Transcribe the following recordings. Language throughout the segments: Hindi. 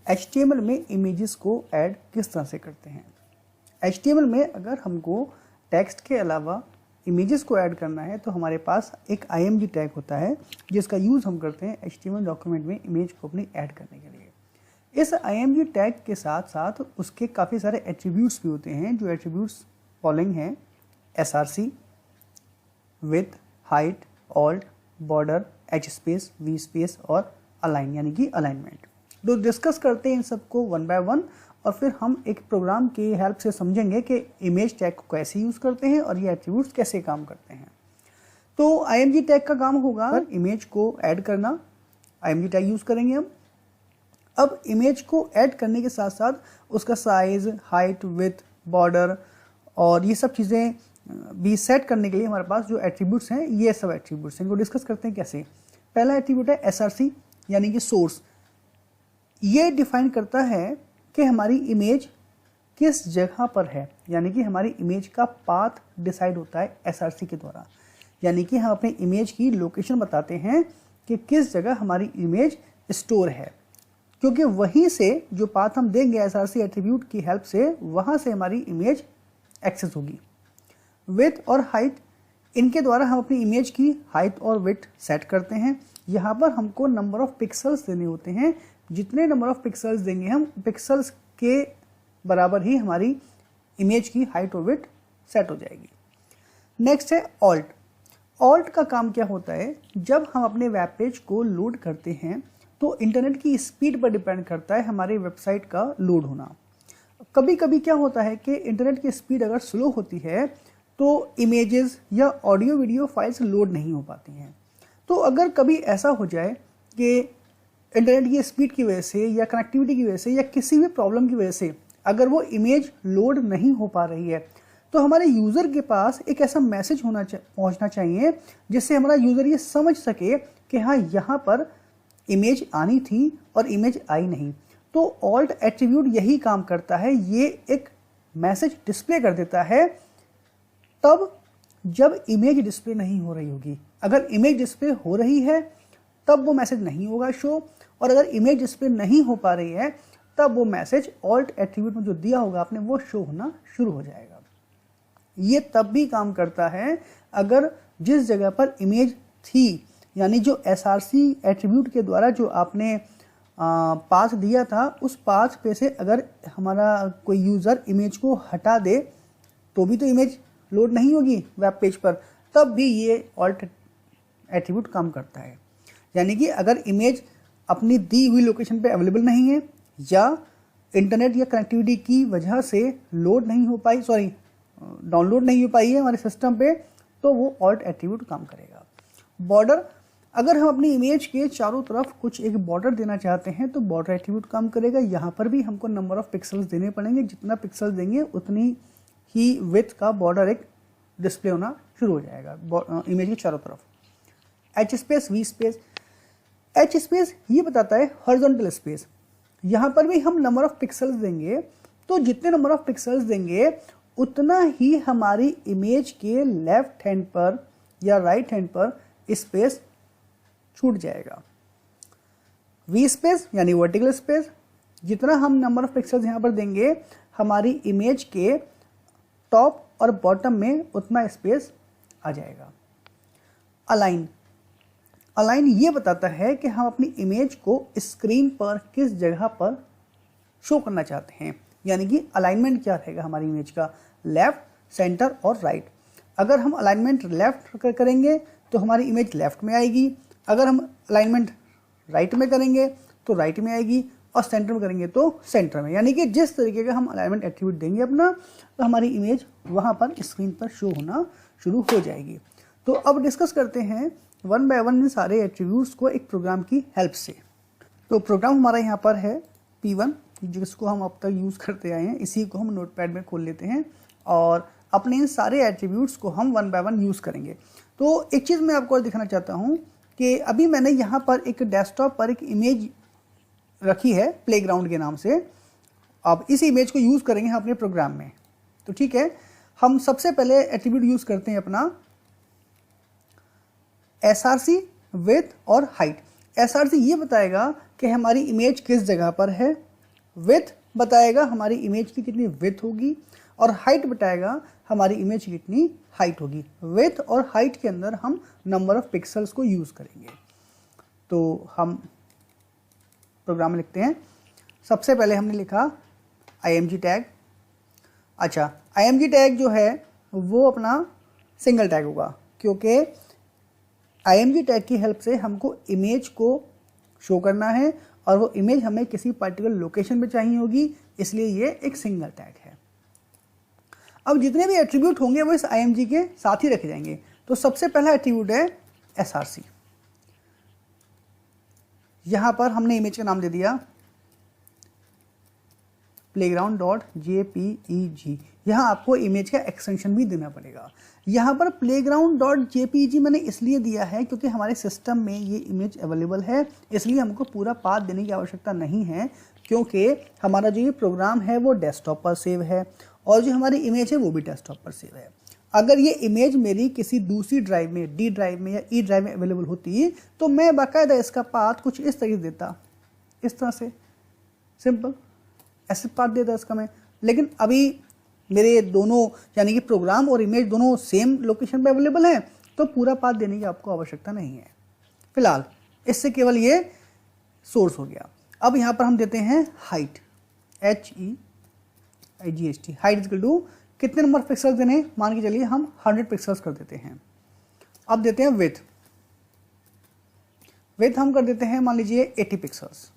HTML में इमेजेस को ऐड किस तरह से करते हैं। HTML में अगर हमको टेक्स्ट के अलावा इमेजेस को ऐड करना है तो हमारे पास एक img टैग होता है जिसका यूज़ हम करते हैं HTML डॉक्यूमेंट में इमेज को अपनी ऐड करने के लिए। इस img टैग के साथ साथ उसके काफ़ी सारे एट्रीब्यूट्स भी होते हैं, जो एट्रीब्यूट्स फॉलोइंग हैं: src, with, height, alt, border, h space, v space और अलाइन यानी कि अलाइनमेंट। तो डिस्कस करते हैं इन सबको वन बाय वन और फिर हम एक प्रोग्राम की हेल्प से समझेंगे कि इमेज टैग को कैसे यूज़ करते हैं और ये एट्रीब्यूट्स कैसे काम करते हैं। तो img टैग का काम होगा इमेज को ऐड करना, img टैग यूज़ करेंगे हम। अब इमेज को ऐड करने के साथ साथ उसका साइज, हाइट, विथ, बॉर्डर और ये सब चीज़ें भी सेट करने के लिए हमारे पास जो एट्रीब्यूट्स हैं, ये सब एट्रीब्यूट्स हैं, इनको डिस्कस करते हैं कैसे। पहला एट्रीब्यूट है src यानी कि सोर्स। ये डिफाइन करता है कि हमारी इमेज किस जगह पर है, यानी कि हमारी इमेज का पाथ डिसाइड होता है src के द्वारा। यानी कि हम अपने इमेज की लोकेशन बताते हैं कि किस जगह हमारी इमेज स्टोर है, क्योंकि वहीं से जो पाथ हम देंगे src एट्रीब्यूट की हेल्प से, वहाँ से हमारी इमेज एक्सेस होगी। विथ और हाइट, इनके द्वारा हम अपनी इमेज की हाइट और विथ सेट करते हैं। यहाँ पर हमको नंबर ऑफ पिक्सल्स देने होते हैं, जितने नंबर ऑफ पिक्सल्स देंगे हम, पिक्सल्स के बराबर ही हमारी इमेज की हाइट और विथ सेट हो जाएगी। नेक्स्ट है ऑल्ट। ऑल्ट का काम क्या होता है, जब हम अपने वेब पेज को लोड करते हैं तो इंटरनेट की स्पीड पर डिपेंड करता है हमारी वेबसाइट का लोड होना। कभी कभी क्या होता है कि इंटरनेट की स्पीड अगर स्लो होती है तो इमेजेस या ऑडियो वीडियो फाइल्स लोड नहीं हो पाती हैं। तो अगर कभी ऐसा हो जाए कि इंटरनेट की स्पीड की वजह से या कनेक्टिविटी की वजह से या किसी भी प्रॉब्लम की वजह से अगर वो इमेज लोड नहीं हो पा रही है, तो हमारे यूज़र के पास एक ऐसा मैसेज पहुंचना चाहिए जिससे हमारा यूज़र ये समझ सके कि हाँ, यहाँ पर इमेज आनी थी और इमेज आई नहीं। तो ऑल्ट एट्रीब्यूट यही काम करता है, ये एक मैसेज डिस्प्ले कर देता है तब जब इमेज डिस्प्ले नहीं हो रही होगी। अगर इमेज डिस्प्ले हो रही है तब वो मैसेज नहीं होगा शो, और अगर इमेज डिस्प्ले नहीं हो पा रही है तब वो मैसेज ऑल्ट एट्रीब्यूट में जो दिया होगा आपने वो शो होना शुरू हो जाएगा। ये तब भी काम करता है अगर जिस जगह पर इमेज थी, यानी जो src एट्रीब्यूट के द्वारा जो आपने पाथ दिया था, उस पाथ पे से अगर हमारा कोई यूज़र इमेज को हटा दे तो भी तो इमेज लोड नहीं होगी वेब पेज पर, तब भी ये ऑल्ट एट्रीब्यूट काम करता है। यानी कि अगर इमेज अपनी दी हुई लोकेशन पे अवेलेबल नहीं है या इंटरनेट या कनेक्टिविटी की वजह से लोड नहीं हो पाई, डाउनलोड नहीं हो पाई है हमारे सिस्टम पे, तो वो ऑल्ट एट्रीब्यूट काम करेगा। बॉर्डर, अगर हम अपनी इमेज के चारों तरफ कुछ एक बॉर्डर देना चाहते हैं तो बॉर्डर एट्रीब्यूट काम करेगा। यहाँ पर भी हमको नंबर ऑफ पिक्सल्स देने पड़ेंगे, जितना पिक्सल देंगे उतनी ही विथ का बॉर्डर एक डिस्प्ले होना शुरू हो जाएगा इमेज के चारों तरफ। h space, v space. h space ये बताता है हॉरिजॉन्टल स्पेस। यहाँ पर भी हम नंबर ऑफ पिक्सल्स देंगे, तो जितने नंबर ऑफ पिक्सल्स देंगे उतना ही हमारी इमेज के लेफ्ट हैंड पर या राइट हैंड पर स्पेस छूट जाएगा। v स्पेस यानी वर्टिकल स्पेस, जितना हम नंबर ऑफ पिक्सल्स यहाँ पर देंगे हमारी इमेज के टॉप और बॉटम में उतना स्पेस आ जाएगा। अलाइन, अलाइन ये बताता है कि हम अपनी इमेज को स्क्रीन पर किस जगह पर शो करना चाहते हैं, यानी कि अलाइनमेंट क्या रहेगा हमारी इमेज का, लेफ्ट, सेंटर और राइट। अगर हम अलाइनमेंट लेफ्ट करेंगे तो हमारी इमेज लेफ्ट में आएगी, अगर हम अलाइनमेंट राइट में करेंगे तो राइट में आएगी, और सेंटर में करेंगे तो सेंटर में। यानी कि जिस तरीके का हम अलाइनमेंट एट्रीब्यूट देंगे अपना, तो हमारी इमेज वहाँ पर स्क्रीन पर शो होना शुरू हो जाएगी। तो अब डिस्कस करते हैं वन बाय वन इन सारे एट्रीब्यूट्स को एक प्रोग्राम की हेल्प से। तो प्रोग्राम हमारा यहाँ पर है P1, जिसको हम अब तक यूज़ करते आए हैं। इसी को हम नोटपैड में खोल लेते हैं और अपने इन सारे एट्रीब्यूट्स को हम वन बाय वन यूज़ करेंगे। तो एक चीज़ मैं आपको दिखाना चाहता हूँ कि अभी मैंने यहाँ पर एक डेस्कटॉप पर एक इमेज रखी है प्लेग्राउंड के नाम से। अब इस इमेज को यूज़ करेंगे हम अपने प्रोग्राम में। तो ठीक है, हम सबसे पहले एट्रीब्यूट यूज़ करते हैं अपना src, विथ और हाइट। src ये बताएगा कि हमारी इमेज किस जगह पर है, विथ बताएगा हमारी इमेज की कितनी विथ होगी, और हाइट बताएगा हमारी इमेज की कितनी हाइट होगी। विथ और हाइट के अंदर हम नंबर ऑफ पिक्सल्स को यूज़ करेंगे। तो हम प्रोग्राम में लिखते हैं। सबसे पहले हमने लिखा img टैग। अच्छा, img टैग जो है वो अपना सिंगल टैग होगा, क्योंकि img टैग की हेल्प से हमको इमेज को शो करना है और वो इमेज हमें किसी पर्टिकुलर लोकेशन पे चाहिए होगी, इसलिए ये एक सिंगल टैग है। अब जितने भी एट्रीब्यूट होंगे वो इस img के साथ ही रखे जाएंगे। तो सबसे पहला एट्रीब्यूट है src। यहां पर हमने इमेज का नाम दे दिया playground.jpeg। यहाँ आपको इमेज का एक्सटेंशन भी देना पड़ेगा। यहाँ पर playground.jpeg मैंने इसलिए दिया है क्योंकि हमारे सिस्टम में ये इमेज अवेलेबल है, इसलिए हमको पूरा पाथ देने की आवश्यकता नहीं है, क्योंकि हमारा जो ये प्रोग्राम है वो डेस्कटॉप पर सेव है और जो हमारी इमेज है वो भी डेस्कटॉप पर सेव है। अगर ये इमेज मेरी किसी दूसरी ड्राइव में, डी ड्राइव में या ई ड्राइव में अवेलेबल होती तो मैं बाकायदा इसका पाथ कुछ इस तरीके से देता, इस तरह से सिंपल ऐसे पाथ देता इसका मैं। लेकिन अभी मेरे दोनों यानी कि प्रोग्राम और इमेज दोनों सेम लोकेशन पे अवेलेबल हैं, तो पूरा पाथ देने की आपको आवश्यकता नहीं है फिलहाल। इससे केवल ये सोर्स हो गया। अब यहाँ पर हम देते हैं height, HEIGHT, height equal to कितने नंबर पिक्सल्स देने, मान के चलिए हम 100 पिक्सल्स कर देते हैं। अब देते हैं विथ, विथ हम कर देते हैं मान लीजिए 80 पिक्सल्स।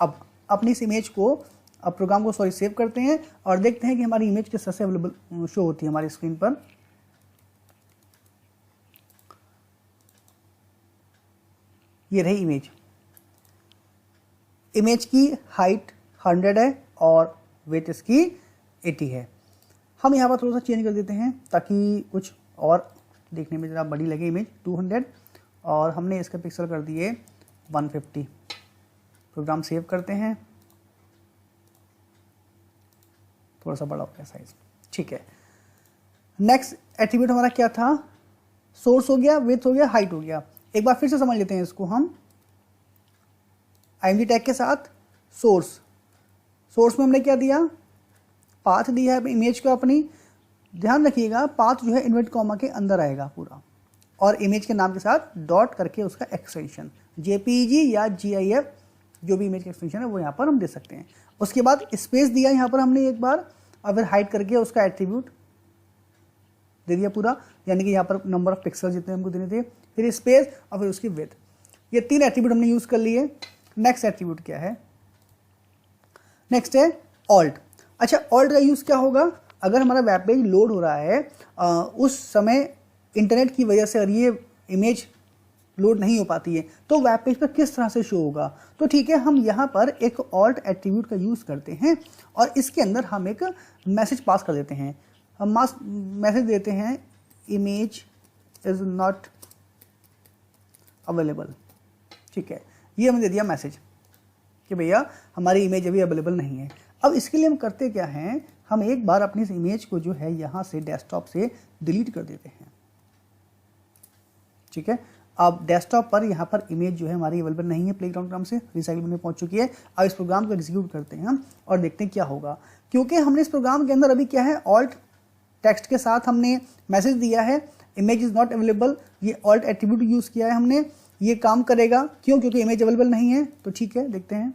अब अपनी इस इमेज को, अब प्रोग्राम को सेव करते हैं और देखते हैं कि हमारी इमेज किस तरह से अवेलेबल शो होती है हमारी स्क्रीन पर। ये रही इमेज, इमेज की हाइट 100 है और विथ इसकी 80 है। हम यहाँ पर थोड़ा सा चेंज कर देते हैं ताकि कुछ और देखने में ज़रा बड़ी लगे इमेज 200, और हमने इसका पिक्सल कर दिए 150। प्रोग्राम सेव करते हैं, थोड़ा सा बड़ा हो गया साइज, ठीक है। नेक्स्ट एट्रीब्यूट हमारा क्या था, सोर्स हो गया, विथ हो गया, हाइट हो गया। एक बार फिर से समझ लेते हैं इसको हम। img टैग के साथ सोर्स, सोर्स में हमने क्या दिया, पाथ दिया है इमेज को अपनी। ध्यान रखिएगा पाथ जो है इन्वर्ट कॉमा के अंदर आएगा पूरा, और इमेज के नाम के साथ डॉट करके उसका एक्सटेंशन JPEG या GIF जो भी इमेज का एक्सटेंशन है वो यहाँ पर हम दे सकते हैं। उसके बाद स्पेस दिया यहाँ पर हमने एक बार, और फिर हाइड करके उसका एट्रीब्यूट दे दिया पूरा, यानी कि यहाँ पर नंबर ऑफ पिक्सल जितने हमको देने थे, फिर स्पेस और फिर उसकी विड्थ। ये 3 एट्रीब्यूट हमने यूज़ कर लिए। नेक्स्ट एट्रीब्यूट क्या है, नेक्स्ट है ऑल्ट। अच्छा, ऑल्ट का यूज़ क्या होगा, अगर हमारा वेब पेज लोड हो रहा है उस समय इंटरनेट की वजह से अगर ये इमेज लोड नहीं हो पाती है तो वेब पेज पर किस तरह से शो होगा। तो ठीक है, हम यहाँ पर एक ऑल्ट एट्रीब्यूट का यूज़ करते हैं और इसके अंदर हम एक मैसेज पास कर देते हैं। हम मैसेज देते हैं इमेज इज़ नॉट अवेलेबल, ठीक है, ये हमने दे दिया मैसेज कि भैया हमारी इमेज अभी अवेलेबल नहीं है। अब इसके लिए हम करते क्या हैं, हम एक बार अपनी इस इमेज को जो है यहाँ से डेस्कटॉप से डिलीट कर देते हैं, ठीक है। अब डेस्कटॉप पर यहाँ पर इमेज जो है हमारी अवेलेबल नहीं है, प्लेग्राउंड नाम से रिसाइकिल में पहुँच चुकी है। अब इस प्रोग्राम को एग्जीक्यूट करते हैं हम और देखते हैं क्या होगा, क्योंकि हमने इस प्रोग्राम के अंदर अभी क्या है, ऑल्ट टेक्स्ट के साथ हमने मैसेज दिया है इमेज इज़ नॉट अवेलेबल। ये ऑल्ट एट्रीब्यूट यूज़ किया है हमने, ये काम करेगा क्यों, क्योंकि इमेज अवेलेबल नहीं है। तो ठीक है, देखते हैं।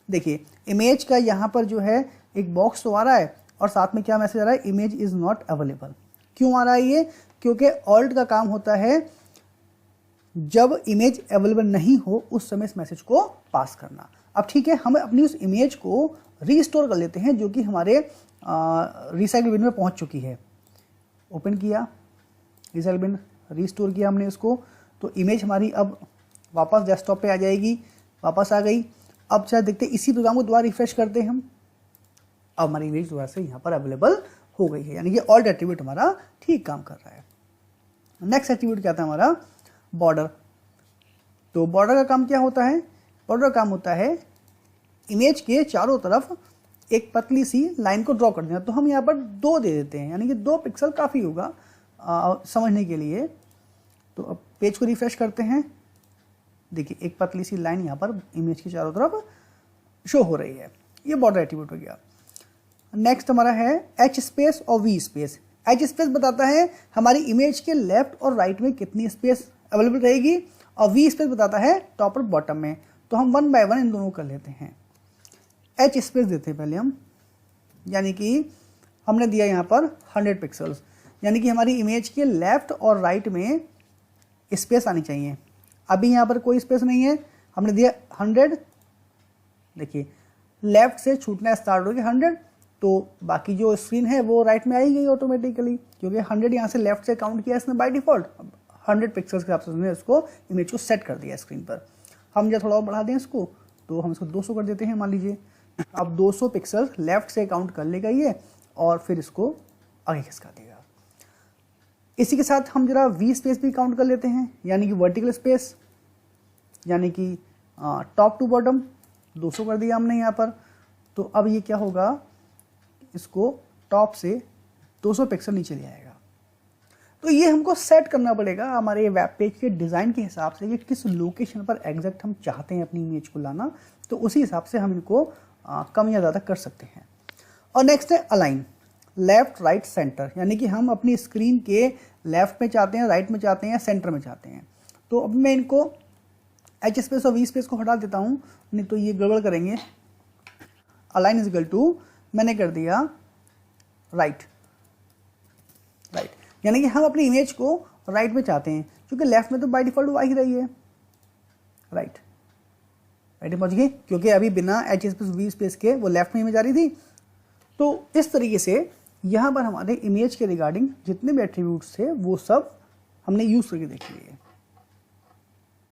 देखिए इमेज का यहाँ पर जो है एक बॉक्स तो आ रहा है और साथ में क्या मैसेज आ रहा है, इमेज इज़ नॉट अवेलेबल। क्यों आ रहा है ये, क्योंकि ऑल्ट का काम होता है जब इमेज अवेलेबल नहीं हो उस समय इस मैसेज को पास करना। अब ठीक है, हम अपनी उस इमेज को रीस्टोर कर लेते हैं जो कि हमारे रिसाइकिल बिन में पहुंच चुकी है। ओपन किया, रिसाइकिल बिन रीस्टोर किया हमने इसको, तो इमेज हमारी अब वापस डेस्कटॉप पे आ जाएगी, वापस आ गई। अब चाहे देखते इसी प्रोग्राम को दोबारा रिफ्रेश करते हैं हम, अब हमारी इमेज दोबारा से यहाँ पर अवेलेबल हो गई है, यानी कि ऑल्ट एट्रीब्यूट हमारा ठीक काम कर रहा है। नेक्स्ट एट्रीब्यूट क्या था हमारा, बॉर्डर। तो बॉर्डर का काम क्या होता है, बॉर्डर का काम होता है इमेज के चारों तरफ एक पतली सी लाइन को ड्रॉ कर देना। तो हम यहाँ पर 2 दे देते हैं, यानी कि 2 पिक्सल काफ़ी होगा समझने के लिए। तो अब पेज को रिफ्रेश करते हैं, देखिए एक पतली सी लाइन यहाँ पर इमेज के चारों तरफ शो हो रही है। ये बॉर्डर एट्रीब्यूट हो गया। नेक्स्ट हमारा है एच स्पेस और वी स्पेस। एच स्पेस बताता है हमारी इमेज के लेफ्ट और राइट में कितनी स्पेस अवेलेबल रहेगी, और वी स्पेस बताता है टॉप और बॉटम में। तो हम 1 बाय 1 इन दोनों कर लेते हैं। एच स्पेस देते हैं पहले हम, यानी कि हमने दिया यहाँ पर 100 पिक्सल्स, यानी कि हमारी इमेज के लेफ्ट और राइट में स्पेस आनी चाहिए। अभी यहाँ पर कोई स्पेस नहीं है, हमने दिया 100। देखिए लेफ्ट से छूटना स्टार्ट हो गया 100, तो बाकी जो स्क्रीन है वो राइट में आई गई ऑटोमेटिकली, क्योंकि 100 यहाँ से लेफ्ट से काउंट किया इसने बाय डिफॉल्ट। 100 पिक्सल्स के हिसाब से उसने इसको इमेज को सेट कर दिया स्क्रीन पर। हम जब थोड़ा और बढ़ा दें इसको, तो हम इसको 200 कर देते हैं मान लीजिए। अब 200 पिक्सल लेफ्ट से काउंट कर लेगा ये, और फिर इसको आगे खिसका देगा। इसी के साथ हम जरा वी स्पेस भी काउंट कर लेते हैं, यानी कि वर्टिकल स्पेस, यानी कि टॉप टू बॉटम 200 कर दिया हमने यहाँ पर। तो अब ये क्या होगा, इसको टॉप से 200 पिक्सल नीचे ले आएगा। तो ये हमको सेट करना पड़ेगा हमारे वेब पेज के डिज़ाइन के हिसाब से कि किस लोकेशन पर एग्जैक्ट हम चाहते हैं अपनी इमेज को लाना, तो उसी हिसाब से हम इनको कम या ज़्यादा कर सकते हैं। और नेक्स्ट है अलाइन, लेफ्ट राइट सेंटर, यानी कि हम अपनी स्क्रीन के लेफ्ट में चाहते हैं, राइट में चाहते हैं, या सेंटर में चाहते हैं। तो अब मैं इनको एच स्पेस और वी स्पेस को हटा देता हूँ, नहीं तो ये गड़बड़ करेंगे। अलाइन इज इक्वल टू मैंने कर दिया राइट, यानी कि हम अपनी इमेज को राइट में चाहते हैं, क्योंकि लेफ्ट में तो बाय डिफॉल्ट आ ही रही है। राइट पहुंच गई, क्योंकि अभी बिना एच स्पेस वी स्पेस के वो लेफ्ट में इमेज आ रही थी। तो इस तरीके से यहाँ पर हमारे इमेज के रिगार्डिंग जितने भी एट्रीब्यूट्स थे वो सब हमने यूज करके देख लिए।